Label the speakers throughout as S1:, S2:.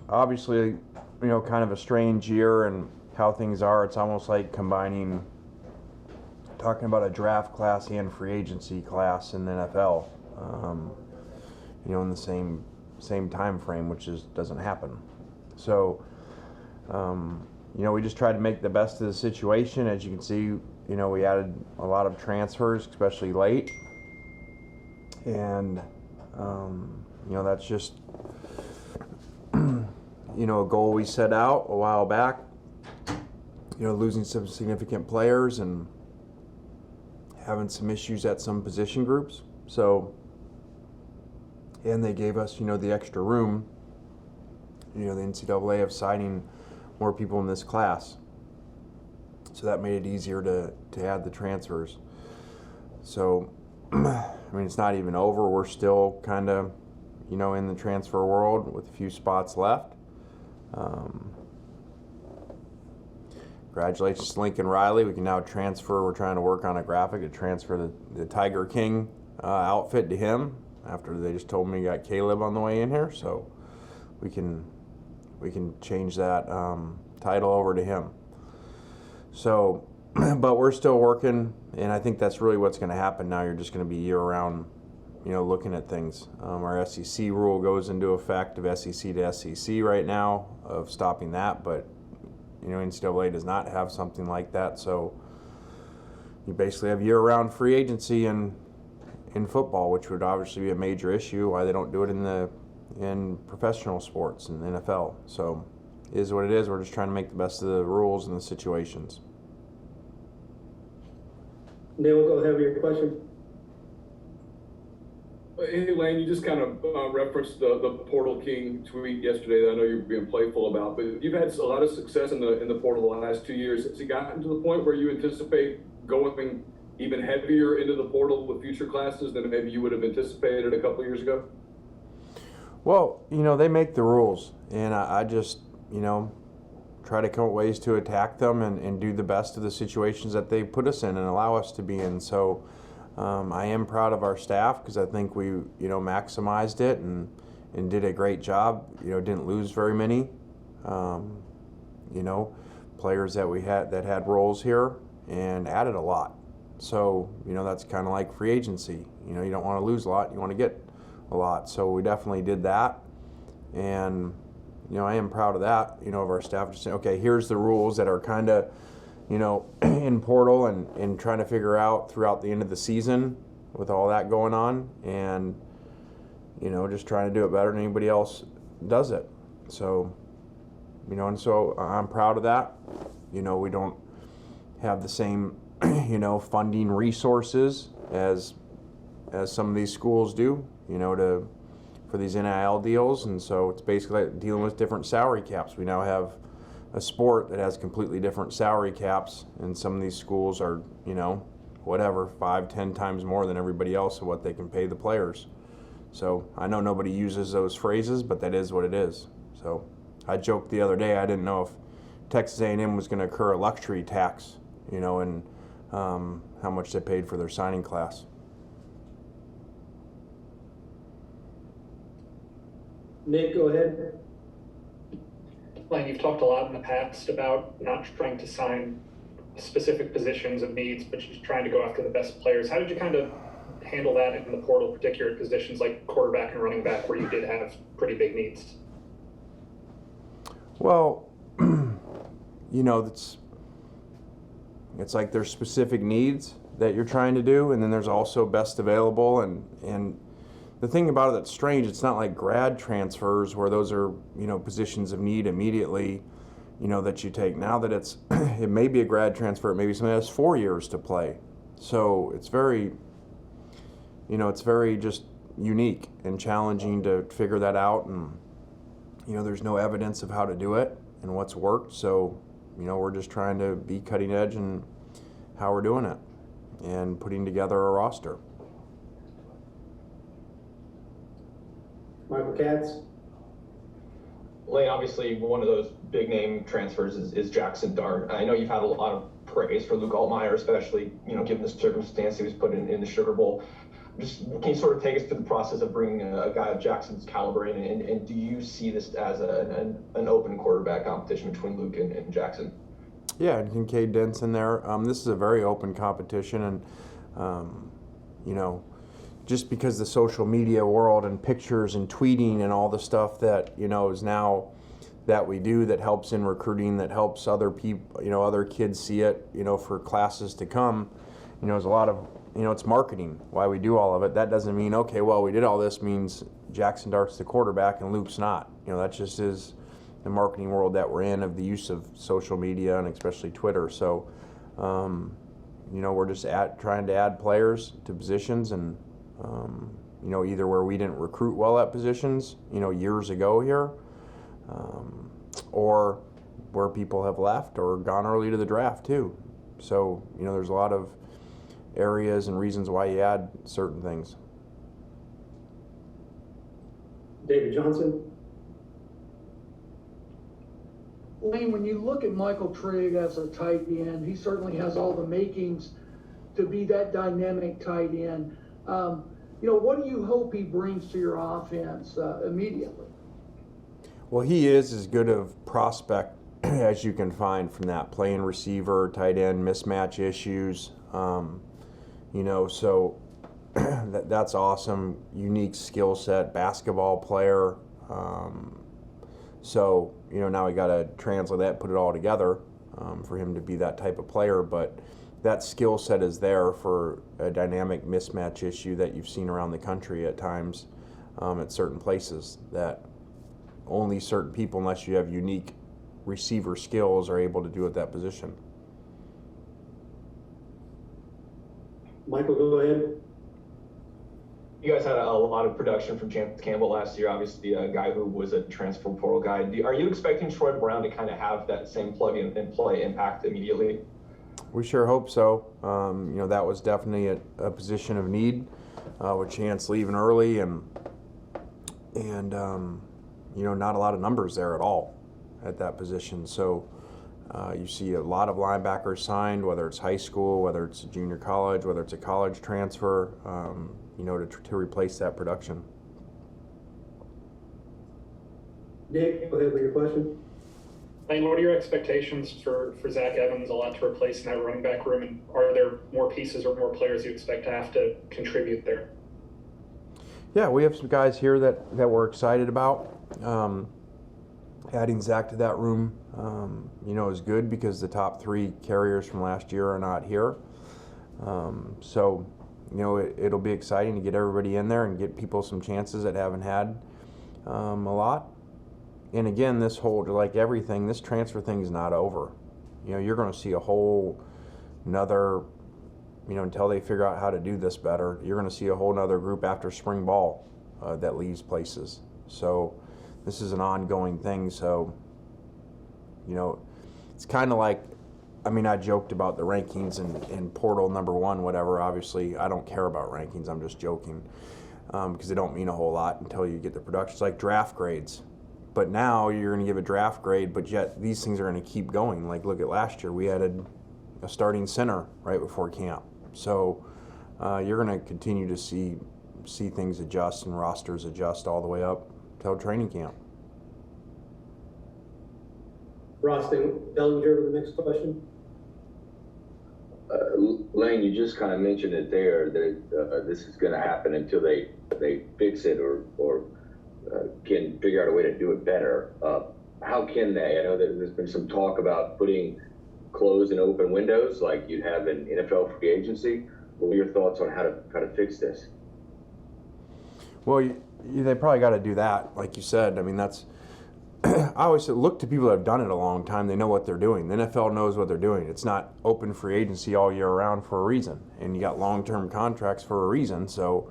S1: obviously, kind of a strange year and how things are. It's almost like talking about a draft class and free agency class in the NFL, in the same time frame, which doesn't happen. So, we just tried to make the best of the situation. As you can see, we added a lot of transfers, especially late, and that's just a goal we set out a while back. Losing some significant players and having some issues at some position groups. So, and they gave us, the extra room, the NCAA, of signing more people in this class. So that made it easier to add the transfers. So, it's not even over. We're still kind of, in the transfer world with a few spots left. Congratulations to Lincoln Riley. We can now transfer. We're trying to work on a graphic to transfer the Tiger King outfit to him after they just told me he got Caleb on the way in here. So we can change that title over to him. So, but we're still working, and I think that's really what's going to happen now. You're just going to be year-round, looking at things. Our SEC rule goes into effect of SEC to SEC right now of stopping that, but NCAA does not have something like that. So you basically have year-round free agency in football, which would obviously be a major issue. Why they don't do it in professional sports in the NFL. So it is what it is. We're just trying to make the best of the rules and the situations.
S2: Neil, go ahead with your question.
S3: Hey, Lane, you just kind of referenced the Portal King tweet yesterday that I know you're being playful about, but you've had a lot of success in the portal the last 2 years. Has it gotten to the point where you anticipate going even heavier into the portal with future classes than maybe you would have anticipated a couple of years ago?
S1: Well, they make the rules, and I just, try to come up with ways to attack them and do the best of the situations that they put us in and allow us to be in. So I am proud of our staff because I think we, maximized it and did a great job. Didn't lose very many, players that we had that had roles here, and added a lot. So, that's kind of like free agency. You don't want to lose a lot, you want to get a lot. So we definitely did that. And, I am proud of that, of our staff just saying, okay, here's the rules that are kind of, in portal and trying to figure out throughout the end of the season with all that going on, and, just trying to do it better than anybody else does it. So, and so I'm proud of that. We don't have the same, funding resources as some of these schools do, for these NIL deals, and so it's basically like dealing with different salary caps. We now have a sport that has completely different salary caps, and some of these schools are, 5-10 times more than everybody else of what they can pay the players. So I know nobody uses those phrases, but that is what it is. So I joked the other day, I didn't know if Texas A&M was going to incur a luxury tax, and how much they paid for their signing class.
S2: Nick, go ahead.
S4: Lane, you've talked a lot in the past about not trying to sign specific positions of needs, but just trying to go after the best players. How did you kind of handle that in the portal, particular positions like quarterback and running back, where you did have pretty big needs?
S1: Well, it's like there's specific needs that you're trying to do, and then there's also best available, and the thing about it that's strange, it's not like grad transfers where those are, positions of need immediately, that you take. Now that it may be a grad transfer, it may be something that has 4 years to play. So it's very, it's very just unique and challenging to figure that out. And, there's no evidence of how to do it and what's worked. So, we're just trying to be cutting edge in how we're doing it and putting together a roster.
S2: Michael Katz.
S5: Lane, obviously one of those big name transfers is Jackson Dart. I know you've had a lot of praise for Luke Altmaier, especially, given the circumstance he was put in the Sugar Bowl. Just can you sort of take us through the process of bringing a guy of Jackson's caliber in, and do you see this as an open quarterback competition between Luke and Jackson?
S1: Yeah, and Kincaid Dent's in there. This is a very open competition, and you know, just because the social media world and pictures and tweeting and all the stuff that is now that we do that helps in recruiting, that helps other people, other kids see it, for classes to come. There's a lot of it's marketing why we do all of it. That doesn't mean, okay, well, we did all this means Jackson Dart's the quarterback and Luke's not. That just is the marketing world that we're in, of the use of social media and especially Twitter. So, we're just trying to add players to positions, and either where we didn't recruit well at positions, years ago here, or where people have left or gone early to the draft too. So, there's a lot of areas and reasons why you add certain things.
S2: David Johnson.
S6: Lane, when you look at Michael Trigg as a tight end, he certainly has all the makings to be that dynamic tight end. What do you hope he brings to your offense immediately?
S1: Well, he is as good of prospect as you can find from that, playing receiver, tight end, mismatch issues. So that's awesome. Unique skill set, basketball player. Now we got to translate that, put it all together for him to be that type of player. But that skill set is there for a dynamic mismatch issue that you've seen around the country at times, at certain places, that only certain people, unless you have unique receiver skills, are able to do at that position.
S2: Michael, go ahead.
S5: You guys had a lot of production from Chance Campbell last year, obviously a guy who was a transfer portal guy. Are you expecting Troy Brown to kind of have that same plug and play impact immediately?
S1: We sure hope so. That was definitely a position of need with Chance leaving early, and not a lot of numbers there at all at that position. So you see a lot of linebackers signed, whether it's high school, whether it's junior college, whether it's a college transfer, to replace that production.
S2: Nick, go ahead with your question.
S4: Lane, what are your expectations for Zach Evans, a lot to replace in that running back room, and are there more pieces or more players you expect to have to contribute there?
S1: Yeah, we have some guys here that we're excited about. Adding Zach to that room, is good because the top three carriers from last year are not here. It'll be exciting to get everybody in there and get people some chances that haven't had a lot. And again, like everything, this transfer thing is not over. You're going to see a whole nother, until they figure out how to do this better, you're going to see a whole nother group after spring ball that leaves places. So this is an ongoing thing. So, it's kind of like, I joked about the rankings and portal number one, whatever. Obviously, I don't care about rankings. I'm just joking because they don't mean a whole lot until you get the production. It's like draft grades. But now you're going to give a draft grade, but yet these things are going to keep going. Like, look at last year. We added a starting center right before camp. So you're going to continue to see things adjust and rosters adjust all the way up till training camp.
S2: Ross Bellinger with the next question.
S7: Lane, you just kind of mentioned it there that this is going to happen until they fix it or can figure out a way to do it better. How can they? I know that there's been some talk about putting closed and open windows like you'd have in NFL free agency. What are your thoughts on how to fix this?
S1: Well, they probably got to do that, like you said. That's I always say, look to people that have done it a long time. They know what they're doing. The NFL knows what they're doing. It's not open free agency all year round for a reason, and you got long-term contracts for a reason. So,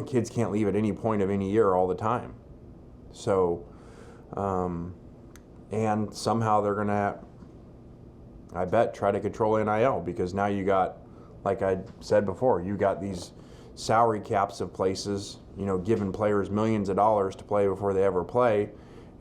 S1: kids can't leave at any point of any year all the time. So, and somehow they're gonna, I bet, try to control NIL, because now you got, like I said before, you got these salary caps of places, giving players millions of dollars to play before they ever play,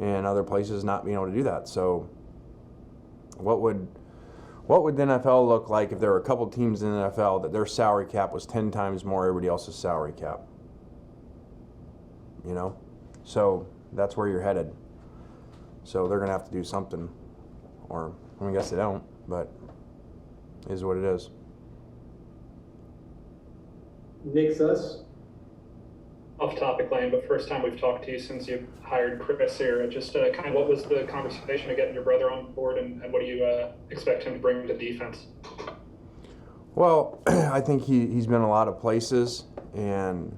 S1: and other places not being able to do that. So what would What would the NFL look like if there were a couple teams in the NFL that their salary cap was 10 times more everybody else's salary cap? You know? So that's where you're headed. So they're going to have to do something. Or, I guess they don't, but it is what it is.
S2: Nick Suss.
S4: Off topic, Lane, but first time we've talked to you since you hired Chris here. Just kind of what was the conversation of getting your brother on board, and what do you expect him to bring to defense?
S1: Well, I think he's been a lot of places, and,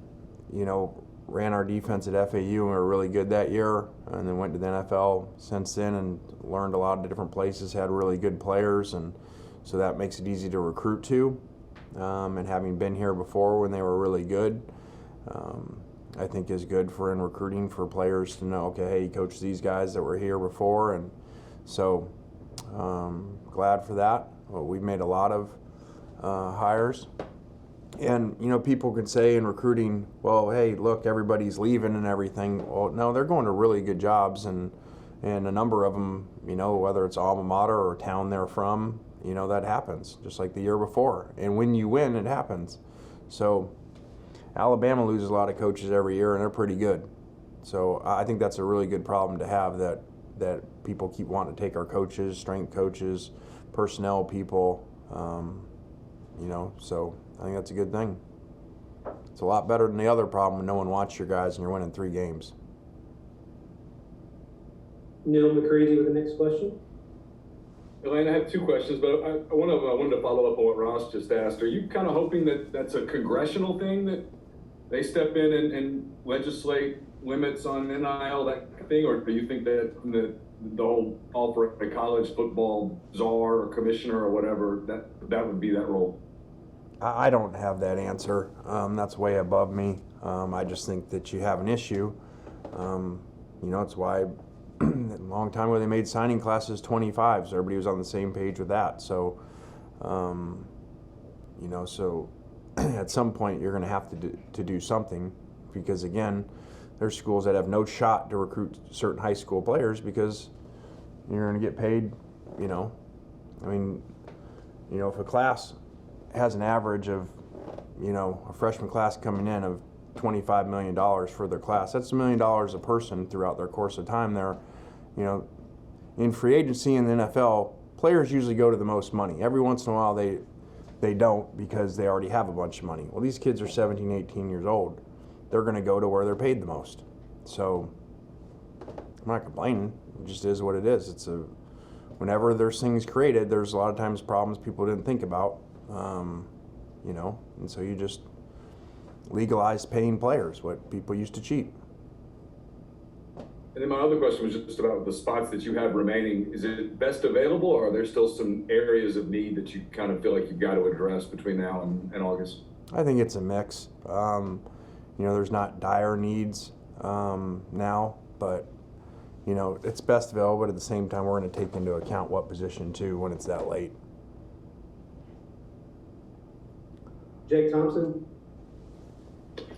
S1: you know, ran our defense at FAU, and we were really good that year, and then went to the NFL since then and learned a lot of different places, had really good players, and so that makes it easy to recruit to. And having been here before when they were really good, I think is good for in recruiting for players to know, okay, hey, he coached these guys that were here before, and so glad for that. Well, we've made a lot of hires. And, you know, people can say in recruiting, well, hey, look, everybody's leaving and everything. Well, no, they're going to really good jobs, and a number of them, you know, whether it's alma mater or town they're from, you know, that happens, just like the year before. And when you win, it happens. So Alabama loses a lot of coaches every year, and they're pretty good. So I think that's a really good problem to have, that people keep wanting to take our coaches, strength coaches, personnel people, you know, so I think that's a good thing. It's a lot better than the other problem when no one wants your guys and you're winning 3 games.
S2: Neil McCready with the next question.
S3: Elaine, I have 2 questions, but I wanted to follow up on what Ross just asked. Are you kind of hoping that that's a congressional thing, that they step in and legislate limits on NIL, that kind of thing, or do you think that the whole all for a college football czar or commissioner or whatever, that would be that role?
S1: I don't have that answer. That's way above me. I just think that you have an issue. You know, it's why a long time ago they made signing classes 25, so everybody was on the same page with that. So, you know, so at some point you're going to have to do something, because again, there's schools that have no shot to recruit certain high school players because you're going to get paid. You know, I mean, you know, if a class has an average of, you know, a freshman class coming in of $25 million for their class, that's $1 million a person throughout their course of time there. You know, in free agency in the NFL, players usually go to the most money. Every once in a while they don't, because they already have a bunch of money. Well, these kids are 17, 18 years old. They're going to go to where they're paid the most. So I'm not complaining. It just is what it is. Whenever there's things created, there's a lot of times problems people didn't think about. You know, and so you just legalize paying players what people used to cheat.
S3: And then my other question was just about the spots that you have remaining. Is it best available, or are there still some areas of need that you kind of feel like you've got to address between now and August?
S1: I think it's a mix. You know, there's not dire needs now, but, you know, it's best available, but at the same time, we're going to take into account what position too when it's that late.
S2: Jake Thompson.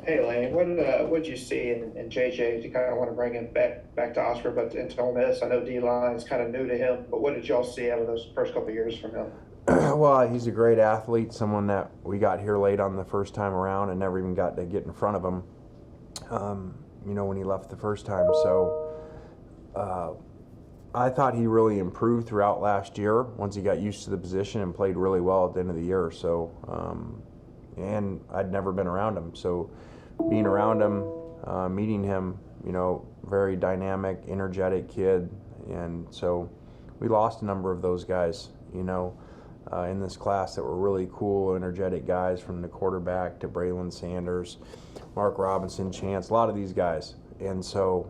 S8: Hey Lane, what'd you see in JJ? You kind of want to bring him back to Oxford, but into Ole Miss. I know D-line is kind of new to him, but what did y'all see out of those first couple of years from him?
S1: Well, he's a great athlete, someone that we got here late on the first time around and never even got to get in front of him, you know, when he left the first time. So I thought he really improved throughout last year once he got used to the position and played really well at the end of the year. So, and I'd never been around him. So being around him, meeting him, you know, very dynamic, energetic kid. And so we lost a number of those guys, you know, in this class that were really cool, energetic guys, from the quarterback to Braylon Sanders, Mark Robinson, Chance, a lot of these guys. And so,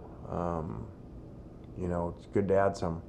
S1: you know, it's good to add some.